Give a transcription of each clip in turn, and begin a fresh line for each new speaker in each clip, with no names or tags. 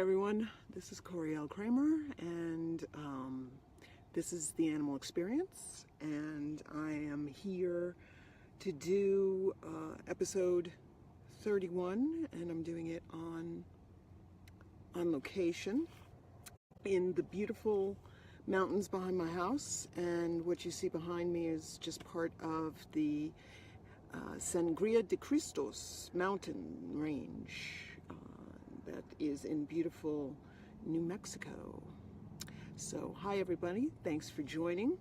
everyone, this is Coryelle Kramer, and this is the Animal Experience, and I am here to do episode 31, and I'm doing it on location in the beautiful mountains behind my house. And what you see behind me is just part of the Sangria de Cristos mountain range that is in beautiful New Mexico. So hi everybody, thanks for joining.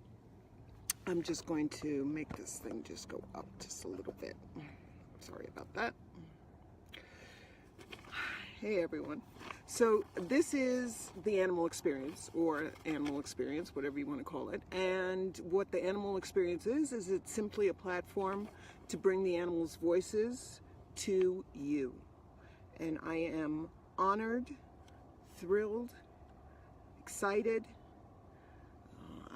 I'm just going to make this thing just go up just a little bit. Sorry about that. Hey everyone. So this is the Animal Experience, or Animal Experience, whatever you want to call it. And what the Animal Experience is it's simply a platform to bring the animals' voices to you. And I am honored, thrilled, excited.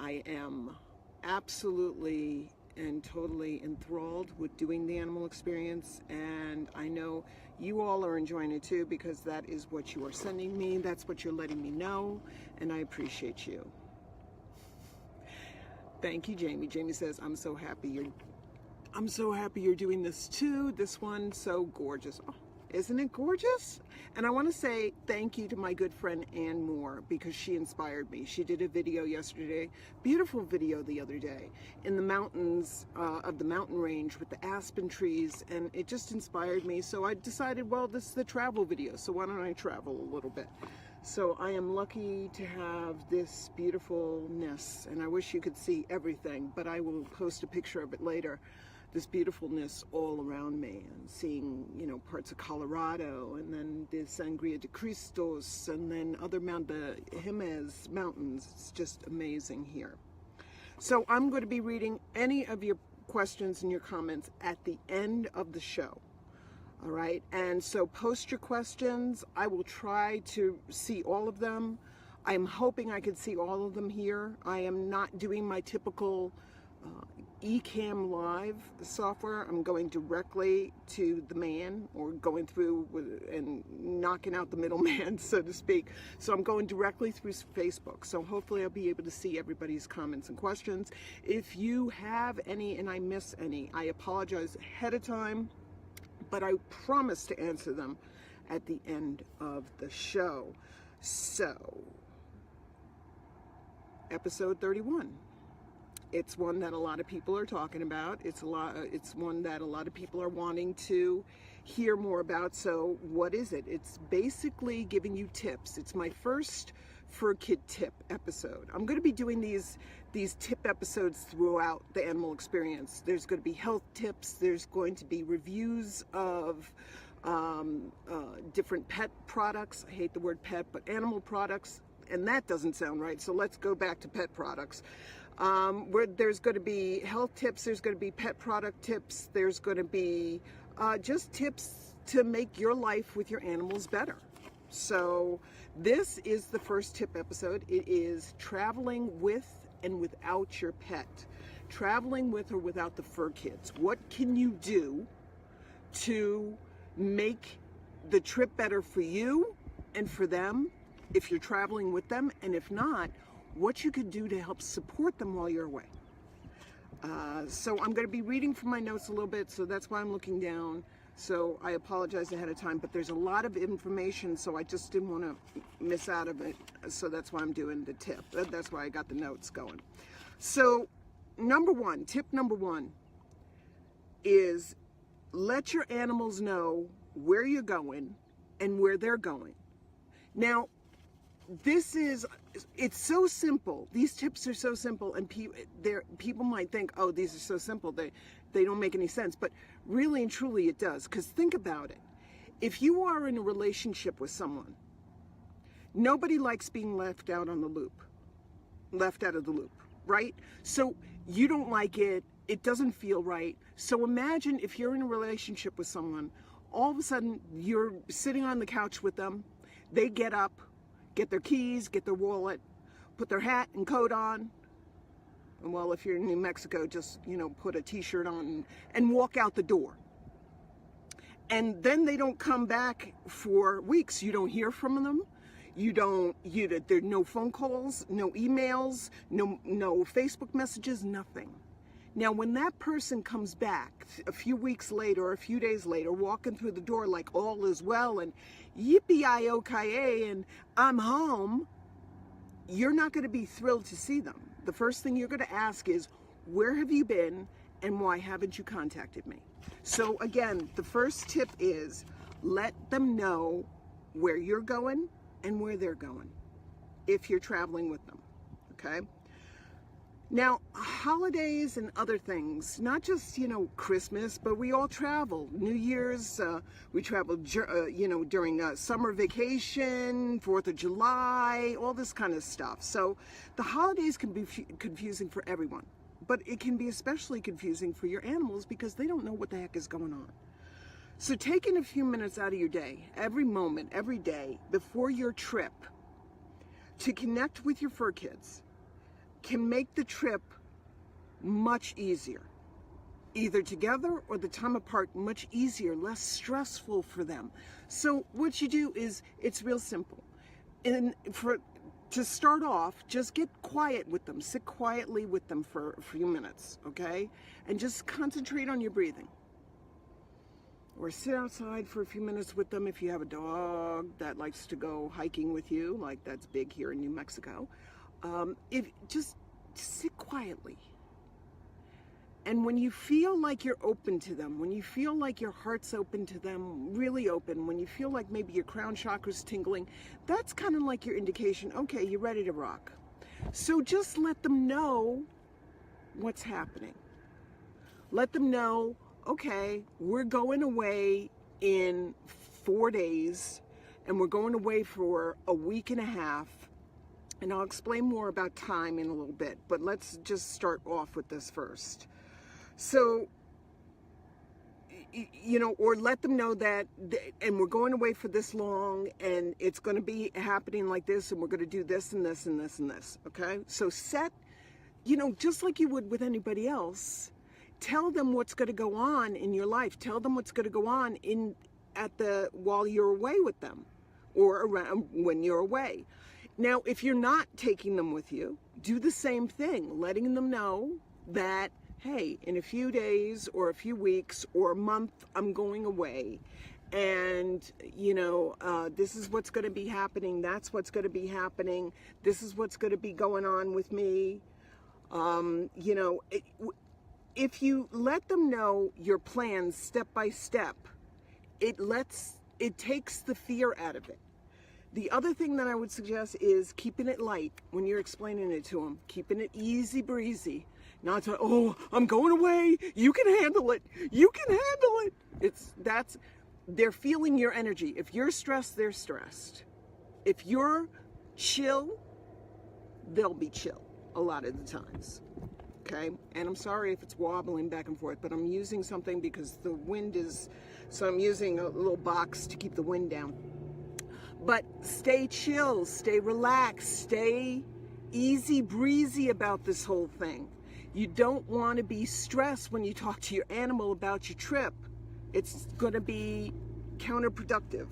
I am absolutely and totally enthralled with doing the Animal Experience, and I know you all are enjoying it too, because that is what you are sending me, that's what you're letting me know, and I appreciate you. Thank you, Jamie. Jamie says, I'm so happy you're doing this too. This one, so gorgeous. Oh, isn't it gorgeous? And I want to say thank you to my good friend Ann Moore, because she inspired me. She did a video yesterday, beautiful video the other day, in the mountains of the mountain range with the aspen trees, and it just inspired me. So I decided, well, this is the travel video, so why don't I travel a little bit? So I am lucky to have this beautifulness, and I wish you could see everything, but I will post a picture of it later. This beautifulness all around me, and seeing, you know, parts of Colorado, and then the Sangria de Cristos, and then other the Jimenez Mountains. It's just amazing here. So I'm going to be reading any of your questions and your comments at the end of the show. All right, and so post your questions. I will try to see all of them. I'm hoping I can see all of them here. I am not doing my typical Ecamm Live software. I'm going directly to the man, or going through and knocking out the middleman, so to speak. So I'm going directly through Facebook. So hopefully I'll be able to see everybody's comments and questions. If you have any and I miss any, I apologize ahead of time, but I promise to answer them at the end of the show. So, episode 31. It's one that a lot of people are talking about. It's one that a lot of people are wanting to hear more about. So what is it? It's basically giving you tips. It's my first furkid tip episode. I'm going to be doing these tip episodes throughout the Animal Experience. There's going to be health tips. There's going to be reviews of different pet products. I hate the word pet, but animal products. And that doesn't sound right. So let's go back to pet products. Where there's going to be health tips, there's going to be pet product tips, there's going to be just tips to make your life with your animals better. So this is the first tip episode. It is traveling with and without your pet. Traveling with or without the furkids. What can you do to make the trip better for you and for them if you're traveling with them, and if not, what you could do to help support them while you're away. So I'm going to be reading from my notes a little bit, so that's why I'm looking down. So I apologize ahead of time, but there's a lot of information, so I just didn't want to miss out of it. So that's why I'm doing the tip. That's why I got the notes going. So tip number one is let your animals know where you're going and where they're going. Now, it's so simple. These tips are so simple, and people might think, oh, these are so simple, they don't make any sense. But really and truly it does, because think about it. If you are in a relationship with someone, nobody likes being left out of the loop, right? So you don't like it, it doesn't feel right. So imagine if you're in a relationship with someone, all of a sudden you're sitting on the couch with them, they get up, get their keys, get their wallet, put their hat and coat on. And well, if you're in New Mexico, just, you know, put a t-shirt on and walk out the door. And then they don't come back for weeks. You don't hear from them. There are no phone calls, no emails, no Facebook messages, nothing. Now, when that person comes back a few weeks later or a few days later, walking through the door like all is well and yippee-i-o-ki-yay and I'm home, you're not going to be thrilled to see them. The first thing you're going to ask is, where have you been and why haven't you contacted me? So again, the first tip is let them know where you're going and where they're going if you're traveling with them, okay? Now, holidays and other things, not just, Christmas, but we all travel. New Year's, we travel, during summer vacation, 4th of July, all this kind of stuff. So the holidays can be confusing for everyone, but it can be especially confusing for your animals because they don't know what the heck is going on. So taking a few minutes out of your day, every moment, every day, before your trip, to connect with your fur kids can make the trip much easier. Either together or the time apart, much easier, less stressful for them. So what you do is, it's real simple. To start off, just get quiet with them. Sit quietly with them for a few minutes, okay? And just concentrate on your breathing. Or sit outside for a few minutes with them if you have a dog that likes to go hiking with you, like that's big here in New Mexico. If just sit quietly. And when you feel like you're open to them, when you feel like your heart's open to them, really open, when you feel like maybe your crown chakra's tingling, that's kind of like your indication, okay, you're ready to rock. So just let them know what's happening. Let them know, okay, we're going away in 4 days, and we're going away for a week and a half. And I'll explain more about time in a little bit, but let's just start off with this first. So, or let them know that, and we're going away for this long, and it's going to be happening like this, and we're going to do this and this and this and this, okay? So set, just like you would with anybody else, tell them what's going to go on in your life. Tell them what's going to go on while you're away with them, or around when you're away. Now, if you're not taking them with you, do the same thing, letting them know that, hey, in a few days or a few weeks or a month, I'm going away. And, this is what's going to be happening. That's what's going to be happening. This is what's going to be going on with me. If you let them know your plans step by step, it takes the fear out of it. The other thing that I would suggest is keeping it light when you're explaining it to them, keeping it easy breezy, not to, oh, I'm going away, you can handle it, you can handle it. They're feeling your energy. If you're stressed, they're stressed. If you're chill, they'll be chill a lot of the times. Okay, and I'm sorry if it's wobbling back and forth, but I'm using something because the wind is, so I'm using a little box to keep the wind down. But stay chill, stay relaxed, stay easy breezy about this whole thing. You don't want to be stressed when you talk to your animal about your trip. It's going to be counterproductive.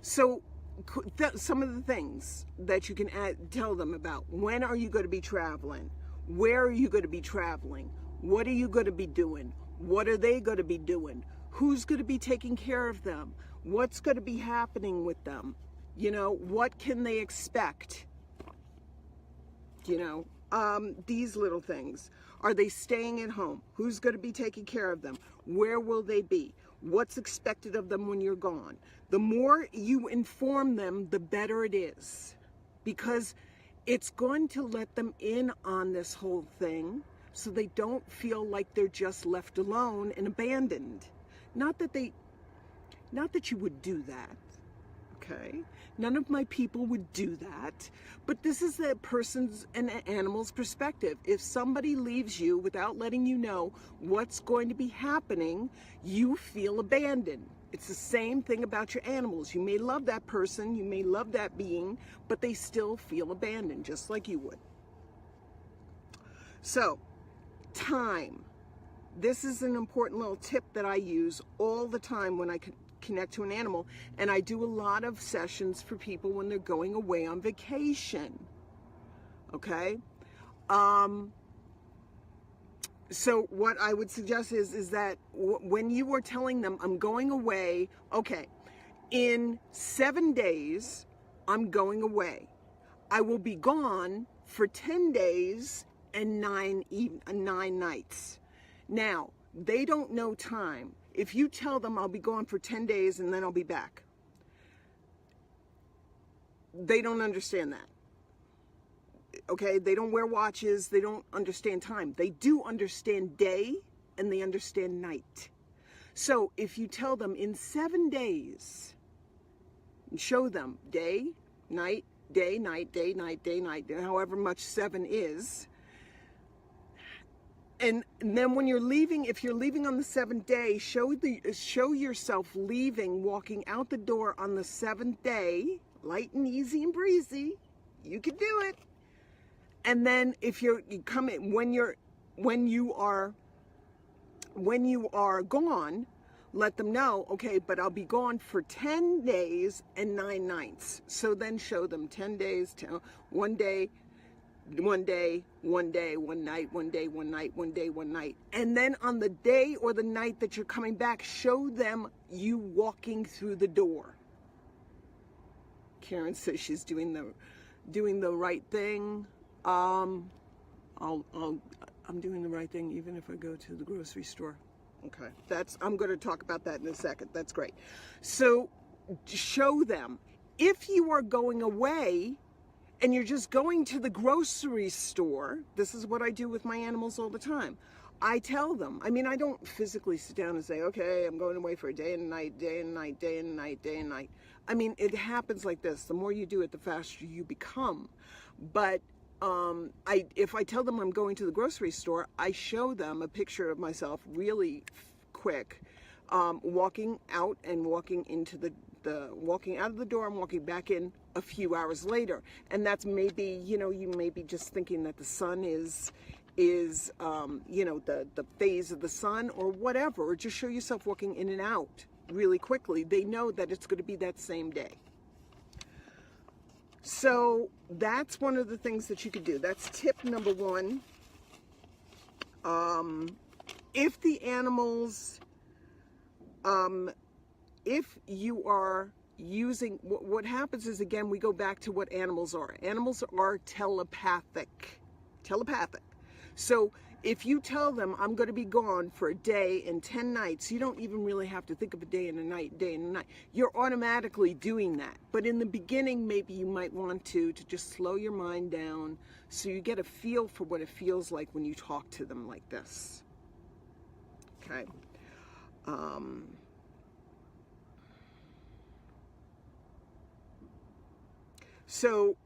So some of the things that you can tell them about: when are you going to be traveling? Where are you going to be traveling? What are you going to be doing? What are they going to be doing? Who's going to be taking care of them? What's going to be happening with them? What can they expect? These little things. Are they staying at home? Who's going to be taking care of them? Where will they be? What's expected of them when you're gone? The more you inform them, the better it is, because it's going to let them in on this whole thing so they don't feel like they're just left alone and abandoned. Not that you would do that, okay? None of my people would do that, but this is the person's and animal's perspective. If somebody leaves you without letting you know what's going to be happening, you feel abandoned. It's the same thing about your animals. You may love that person, you may love that being, but they still feel abandoned, just like you would. So, time. This is an important little tip that I use all the time when I connect to an animal. And I do a lot of sessions for people when they're going away on vacation. Okay? So what I would suggest is that when you are telling them, I'm going away, okay, in 7 days, I'm going away. I will be gone for 10 days and 9 nights. Now, they don't know time. If you tell them I'll be gone for 10 days and then I'll be back, they don't understand that. Okay, they don't wear watches, they don't understand time. They do understand day and they understand night. So if you tell them in 7 days, show them day, night, day, night, day, night, day, night, however much 7 is. And then when you're leaving, if you're leaving on the 7th day, show yourself leaving, walking out the door on the 7th day, light and easy and breezy. You can do it. And then if you come in, when you are gone, let them know, okay, but I'll be gone for 10 days and 9 nights. So then show them 10 days, 1 day, 1 day, 1 day, 1 night, 1 day, 1 night, 1 day, 1 night. And then on the day or the night that you're coming back, show them you walking through the door. Karen says she's doing the right thing. I'm doing the right thing even if I go to the grocery store. Okay, I'm going to talk about that in a second. That's great. So show them if you are going away and you're just going to the grocery store. This is what I do with my animals all the time. I tell them, I mean, I don't physically sit down and say, okay, I'm going away for a day and night, day and night, day and night, day and night. I mean, it happens like this. The more you do it, the faster you become. But if I tell them I'm going to the grocery store, I show them a picture of myself really quick, walking out and walking into walking out of the door and walking back in a few hours later. And that's maybe, you may be just thinking that the sun is the phase of the sun or whatever, or just show yourself walking in and out really quickly. They know that it's going to be that same day. So that's one of the things that you could do. That's tip number 1. If the animals, if you are using, what happens is, again, we go back to what animals are. Animals are telepathic. So if you tell them I'm going to be gone for a day and 10 nights, you don't even really have to think of a day and a night, day and a night. You're automatically doing that. But in the beginning, maybe you might want to just slow your mind down so you get a feel for what it feels like when you talk to them like this. Okay. So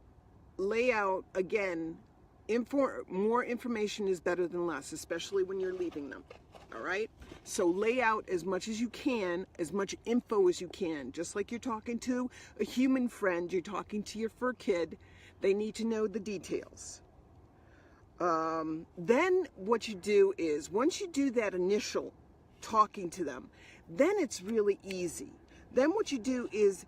layout, again, more information is better than less, especially when you're leaving them. All right? So lay out as much as you can, as much info as you can. Just like you're talking to a human friend, you're talking to your fur kid, they need to know the details. Then what you do is, once you do that initial talking to them, then it's really easy. Then what you do is,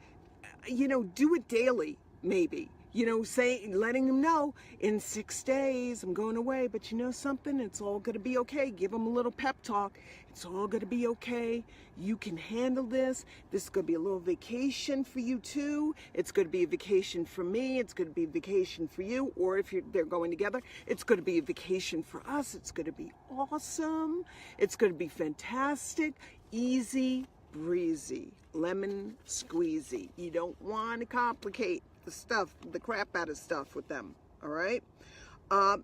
do it daily, maybe. Letting them know in 6 days I'm going away, but you know something, it's all going to be okay. Give them a little pep talk. It's all going to be okay. You can handle this. This is going to be a little vacation for you too. It's going to be a vacation for me. It's going to be a vacation for you. Or if they're going together, it's going to be a vacation for us. It's going to be awesome. It's going to be fantastic. Easy breezy, lemon squeezy. You don't want to complicate the crap out of stuff with them. All right.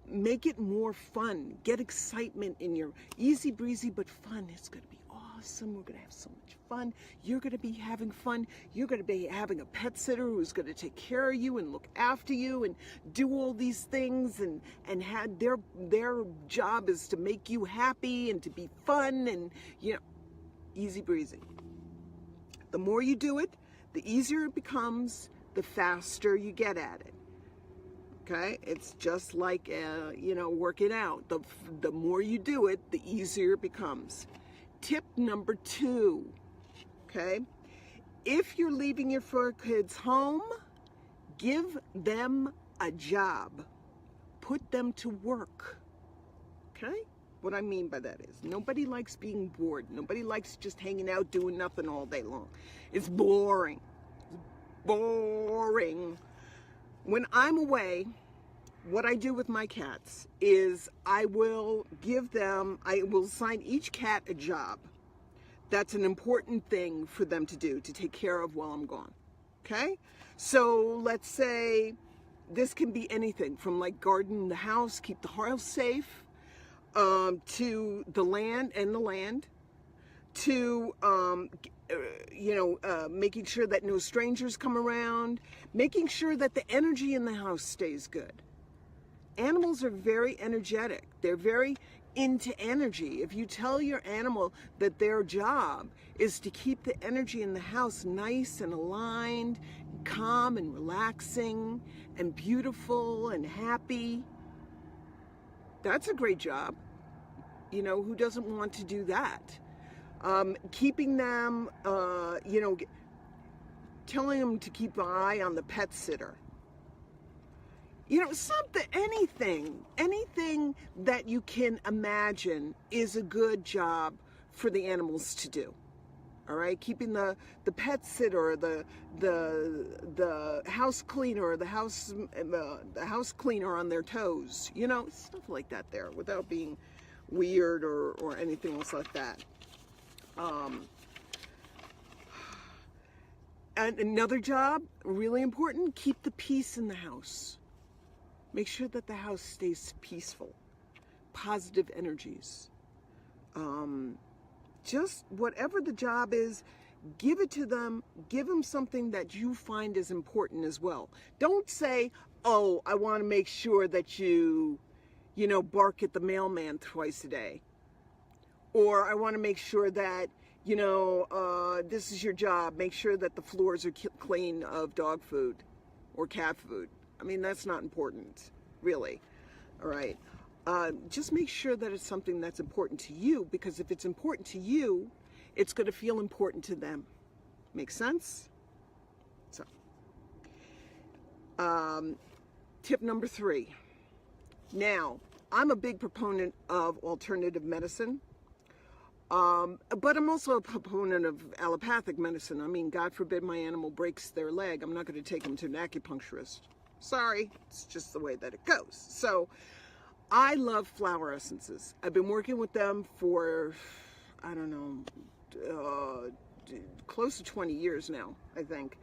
Make it more fun. Get excitement in your easy breezy, but fun. It's going to be awesome. We're going to have so much fun. You're going to be having fun. You're going to be having a pet sitter who's going to take care of you and look after you and do all these things, and had their job is to make you happy and to be fun, and easy breezy. The more you do it, the easier it becomes, the faster you get at it. Okay, it's just like working out. The more you do it, the easier it becomes. Tip number 2. Okay, If you're leaving your fur kids home, give them a job. Put them to work. Okay? What I mean by that is nobody likes being bored. Nobody likes just hanging out doing nothing all day long. It's boring. It's boring. When I'm away, what I do with my cats is I will assign each cat a job. That's an important thing for them to do, to take care of while I'm gone. Okay? So let's say this can be anything from like garden the house, keep the house safe, to the land, to making sure that no strangers come around, making sure that the energy in the house stays good. Animals are very energetic. They're very into energy. If you tell your animal that their job is to keep the energy in the house nice and aligned, calm and relaxing and beautiful and happy, that's a great job. You know, who doesn't want to do that? Keeping them, telling them to keep an eye on the pet sitter. You know, anything that you can imagine is a good job for the animals to do. All right, keeping the pet sitter, the house cleaner, the house cleaner on their toes. You know, stuff like that there, without being weird or anything else like that. And another job, really important, keep the peace in the house. Make sure that the house stays peaceful, positive energies. Just whatever the job is, give it to them. Give them something that you find is important as well. Don't say, oh, I want to make sure that you bark at the mailman twice a day. Or I want to make sure that, this is your job. Make sure that the floors are clean of dog food or cat food. I mean, that's not important, really. All right. Just make sure that it's something that's important to you, because if it's important to you, it's going to feel important to them. Make sense? So, tip number 3. Now, I'm a big proponent of alternative medicine, but I'm also a proponent of allopathic medicine. I mean, God forbid my animal breaks their leg. I'm not going to take them to an acupuncturist. Sorry, it's just the way that it goes. So, I love flower essences. I've been working with them for, I don't know, close to 20 years now, I think.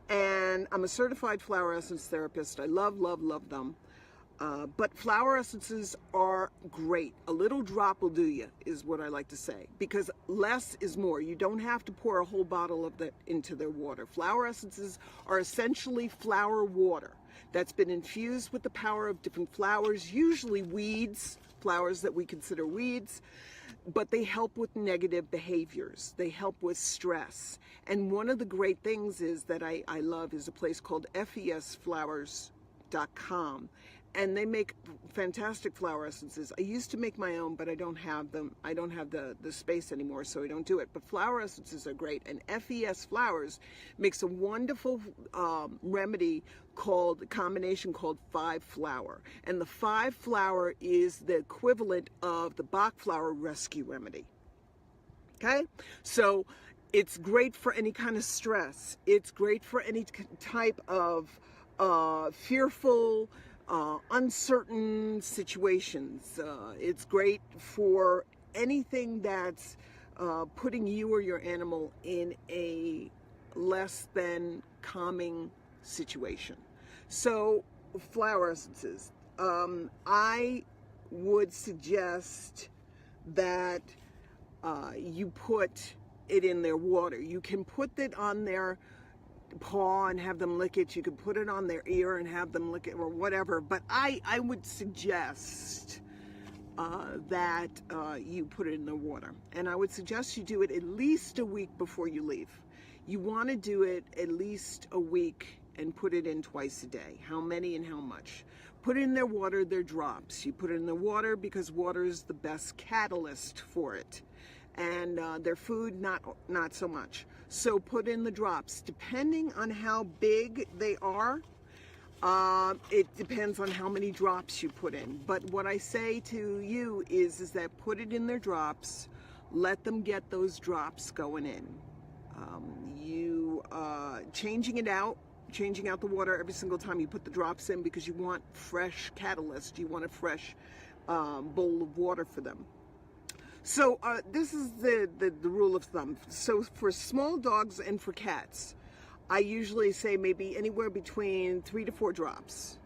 And I'm a certified flower essence therapist. I love them. But flower essences are great. A little drop will do you, is what I like to say. Because less is more. You don't have to pour a whole bottle of that into their water. Flower essences are essentially flower water that's been infused with the power of different flowers, usually weeds, flowers that we consider weeds, but they help with negative behaviors. They help with stress. And one of the great things is that I love is a place called fesflowers.com. And they make fantastic flower essences. I used to make my own, but I don't have them. I don't have the space anymore, so I don't do it. But flower essences are great. And FES Flowers makes a wonderful remedy combination called 5-flower. And the 5-flower is the equivalent of the Bach flower rescue remedy. Okay? So it's great for any kind of stress. It's great for any type of fearful, uncertain situations. It's great for anything that's putting you or your animal in a less than calming situation. So, flower essences. I would suggest that you put it in their water. You can put it on their paw and have them lick it. You could put it on their ear and have them lick it, or whatever. But I would suggest that you put it in the water. And I would suggest you do it at least a week before you leave. You want to do it at least a week and put it in twice a day. How many and how much? Put in their water, their drops. You put it in the water because water is the best catalyst for it. and their food not so much. So put in the drops. Depending on how big they are, it depends on how many drops you put in. But what I say to you is that put it in their drops, let them get those drops going in. Changing out the water every single time you put the drops in, because you want fresh catalyst, you want a fresh bowl of water for them. So this is the rule of thumb. So for small dogs and for cats, I usually say maybe anywhere between 3 to 4 drops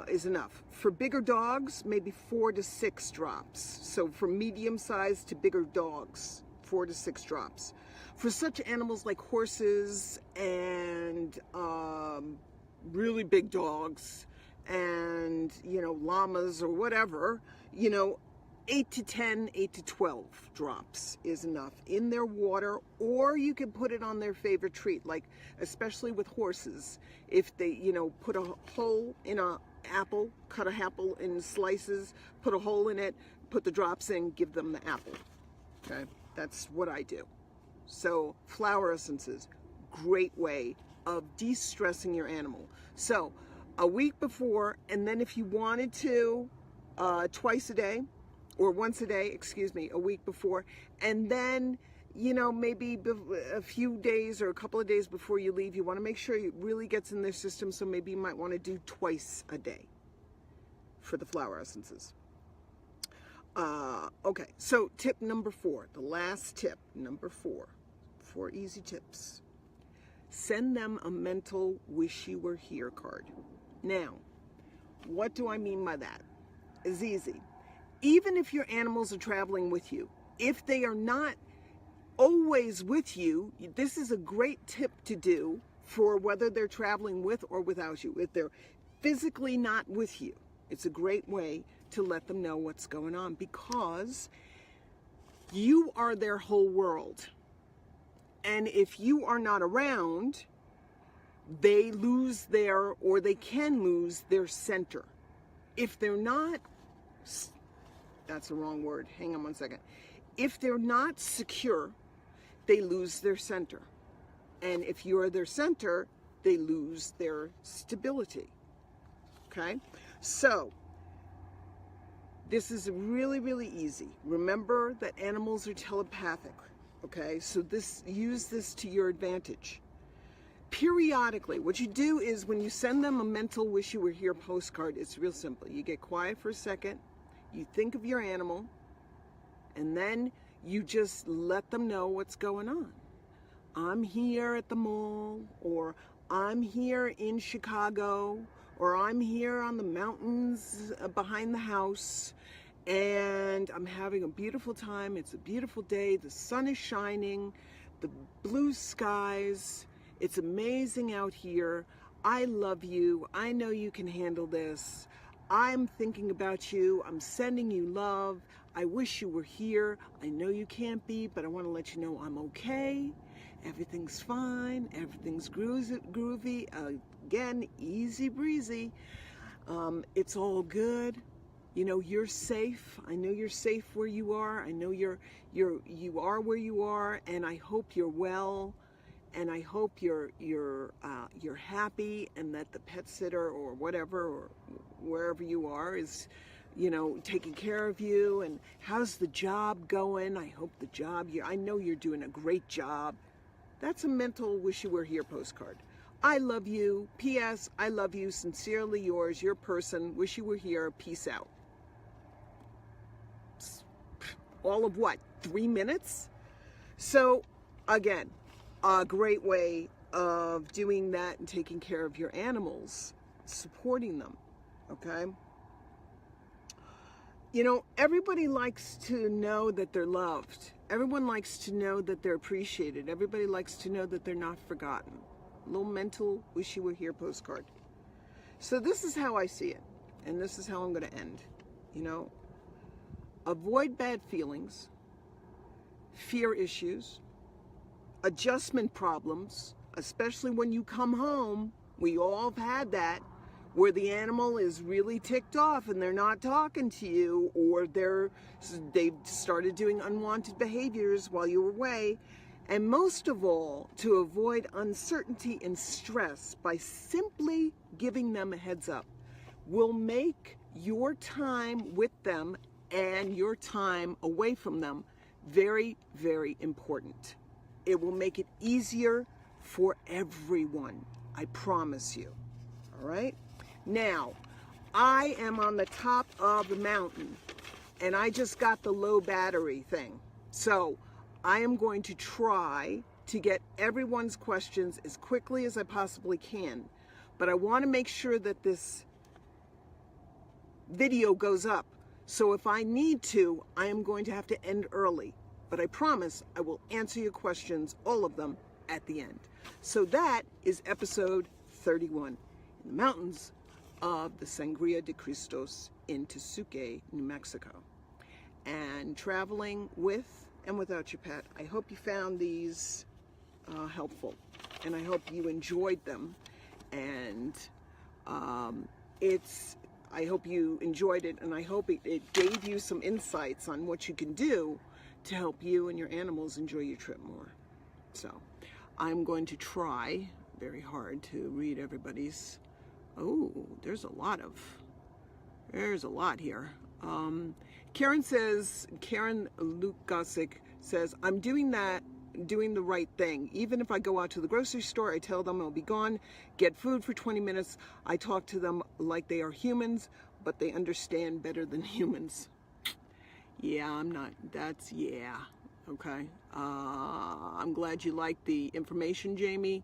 is enough. For bigger dogs, maybe 4 to 6 drops. So from medium sized to bigger dogs, 4 to 6 drops. For such animals like horses and really big dogs and, llamas or whatever, 8 to 10, 8 to 12 drops is enough in their water, or you can put it on their favorite treat, like especially with horses. If they, put a hole in an apple, cut an apple in slices, put a hole in it, put the drops in, give them the apple. Okay, that's what I do. So flower essences, great way of de-stressing your animal. So a week before, and then if you wanted to, twice a day, or once a day, a week before, and then, maybe a few days or a couple of days before you leave, you want to make sure it really gets in their system, so maybe you might want to do twice a day for the flower essences. Okay, so tip number 4, the last tip, number 4 easy tips. Send them a mental wish you were here card. Now, what do I mean by that? It's easy. Even if your animals are traveling with you, if they are not always with you, this is a great tip to do for whether they're traveling with or without you. If they're physically not with you, it's a great way to let them know what's going on, because you are their whole world. And if you are not around, they can lose their center. If they're not, that's the wrong word, hang on one second. If they're not secure, they lose their center. And if you're their center, they lose their stability. Okay? So, this is really, really easy. Remember that animals are telepathic. Okay? So use this to your advantage. Periodically, what you do is when you send them a mental wish you were here postcard, it's real simple. You get quiet for a second, you think of your animal, and then you just let them know what's going on. I'm here at the mall, or I'm here in Chicago, or I'm here on the mountains behind the house, and I'm having a beautiful time. It's a beautiful day. The sun is shining, the blue skies. It's amazing out here. I love you. I know you can handle this. I'm thinking about you. I'm sending you love. I wish you were here. I know you can't be, but I want to let you know I'm okay. Everything's fine. Everything's groovy. Again, easy breezy. It's all good. You're safe. I know you're safe where you are. I know you are where you are, and I hope you're well. And I hope you're happy, and that the pet sitter or whatever, or wherever you are, is, taking care of you. And how's the job going? I hope the job, I know you're doing a great job. That's a mental wish you were here postcard. I love you. P.S. I love you. Sincerely yours, your person. Wish you were here. Peace out. All of what? 3 minutes? So, again, a great way of doing that and taking care of your animals, supporting them, okay? Everybody likes to know that they're loved. Everyone likes to know that they're appreciated. Everybody likes to know that they're not forgotten. A little mental wish you were here postcard. So this is how I see it, and this is how I'm going to end. Avoid bad feelings, fear issues, adjustment problems, especially when you come home. We all have had that. where the animal is really ticked off and they're not talking to you, or they've started doing unwanted behaviors while you were away. And most of all, to avoid uncertainty and stress by simply giving them a heads up will make your time with them and your time away from them very, very important. It will make it easier for everyone, I promise you. All right? Now, I am on the top of the mountain, and I just got the low battery thing. So I am going to try to get everyone's questions as quickly as I possibly can. But I want to make sure that this video goes up. So if I need to, I am going to have to end early. But I promise I will answer your questions, all of them, at the end. So that is episode 31, in the mountains of the Sangria de Cristos in Tesuque, New Mexico. And traveling with and without your pet. I hope you found these helpful, and I hope you enjoyed them. And I hope you enjoyed it, and I hope it gave you some insights on what you can do to help you and your animals enjoy your trip more. So I'm going to try very hard to read everybody's. Oh, there's a lot here. Karen Lukasik says, I'm doing the right thing. Even if I go out to the grocery store, I tell them I'll be gone, get food for 20 minutes. I talk to them like they are humans, but they understand better than humans. Yeah, I'm not, that's, yeah, okay. I'm glad you liked the information, Jamie.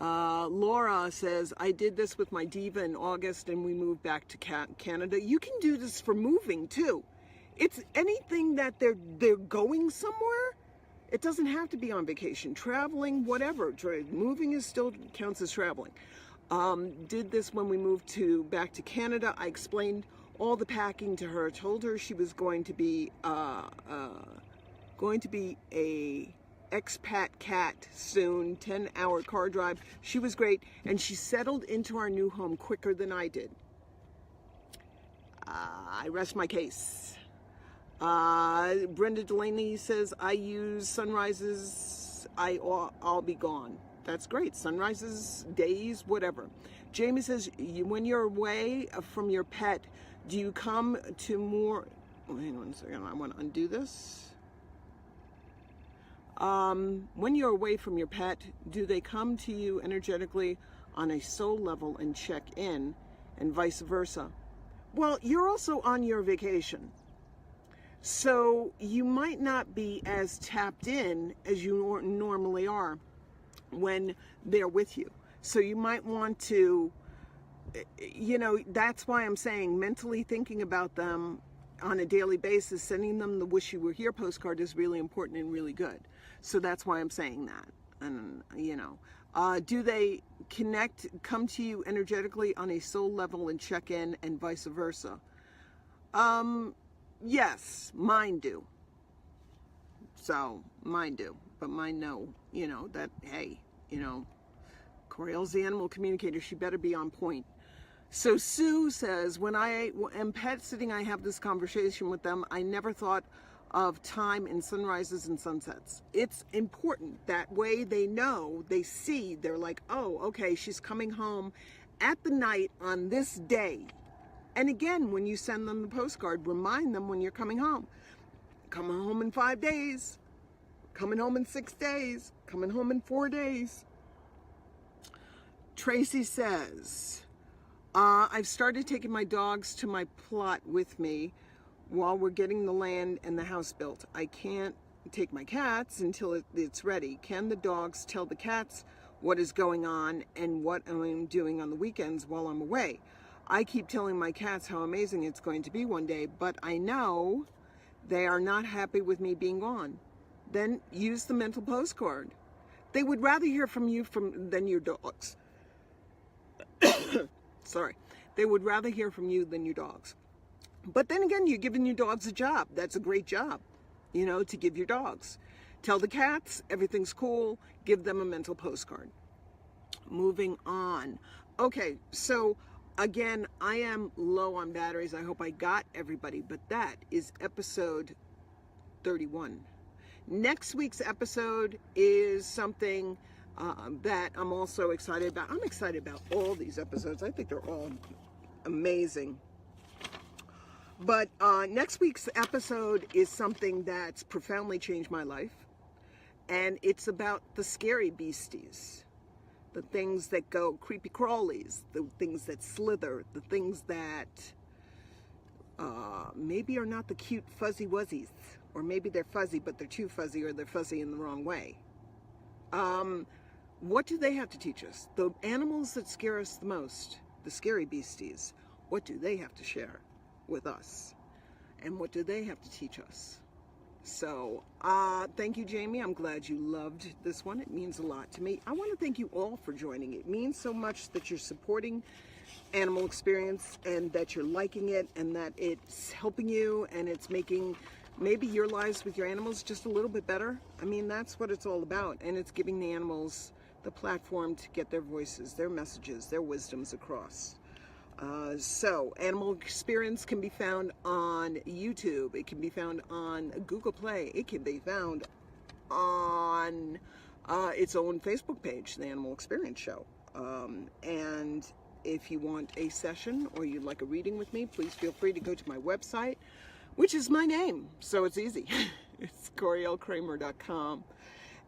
Laura says, I did this with my diva in August and we moved back to Canada. You can do this for moving too. It's anything that they're going somewhere. It doesn't have to be on vacation, traveling, whatever. Moving is still counts as traveling. Did this when we moved back to Canada. I explained all the packing to her, told her she was going to be a expat cat soon, 10-hour car drive. She was great, and she settled into our new home quicker than I did. I rest my case. Brenda Delaney says, I use sunrises, I'll be gone. That's great. Sunrises, days, whatever. Jamie says, when you're away from your pet, do you come to more, hang on a second, I want to undo this. When you're away from your pet, do they come to you energetically on a soul level and check in, and vice versa? Well, you're also on your vacation. So you might not be as tapped in as you normally are when they're with you. So you might want to, that's why I'm saying mentally thinking about them on a daily basis, sending them the wish you were here postcard is really important and really good. So that's why I'm saying that. And, do they come to you energetically on a soul level and check in, and vice versa? Yes, mine do. So mine do, but mine know, that, hey, Coryelle's the animal communicator. She better be on point. So Sue says, when I am pet sitting, I have this conversation with them. I never thought of time in sunrises and sunsets. It's important. That way they know, they see, they're like, oh, okay, she's coming home at the night on this day. And again, when you send them the postcard, remind them when you're coming home. Coming home in 5 days. Coming home in 6 days. Coming home in 4 days. Tracy says, I've started taking my dogs to my plot with me while we're getting the land and the house built. I can't take my cats until it's ready. Can the dogs tell the cats what is going on and what I'm doing on the weekends while I'm away? I keep telling my cats how amazing it's going to be one day, but I know they are not happy with me being gone. Then use the mental postcard. They would rather hear from you than your dogs. Sorry. They would rather hear from you than your dogs. But then again, you're giving your dogs a job. That's a great job, to give your dogs. Tell the cats everything's cool. Give them a mental postcard. Moving on. Okay, so Again, I am low on batteries. I hope I got everybody, but that is episode 31. Next week's episode is something that I'm also excited about. I'm excited about all these episodes. I think they're all amazing. But next week's episode is something that's profoundly changed my life. And it's about the scary beasties. The things that go creepy crawlies, the things that slither, the things that maybe are not the cute fuzzy wuzzies, or maybe they're fuzzy but they're too fuzzy, or they're fuzzy in the wrong way. What do they have to teach us? The animals that scare us the most, the scary beasties, what do they have to share with us? And what do they have to teach us? So, thank you, Jamie. I'm glad you loved this one. It means a lot to me. I want to thank you all for joining. It means so much that you're supporting Animal Experience, and that you're liking it, and that it's helping you, and it's making maybe your lives with your animals just a little bit better. I mean, that's what it's all about. And it's giving the animals the platform to get their voices, their messages, their wisdoms across. So, Animal Experience can be found on YouTube. It can be found on Google Play. It can be found on its own Facebook page, The Animal Experience Show. And if you want a session or you'd like a reading with me, please feel free to go to my website, which is my name, so it's easy. It's CoryelleKramer.com.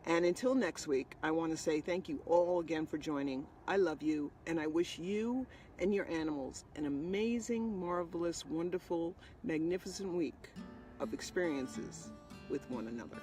And until next week, I want to say thank you all again for joining. I love you, and I wish you and your animals an amazing, marvelous, wonderful, magnificent week of experiences with one another.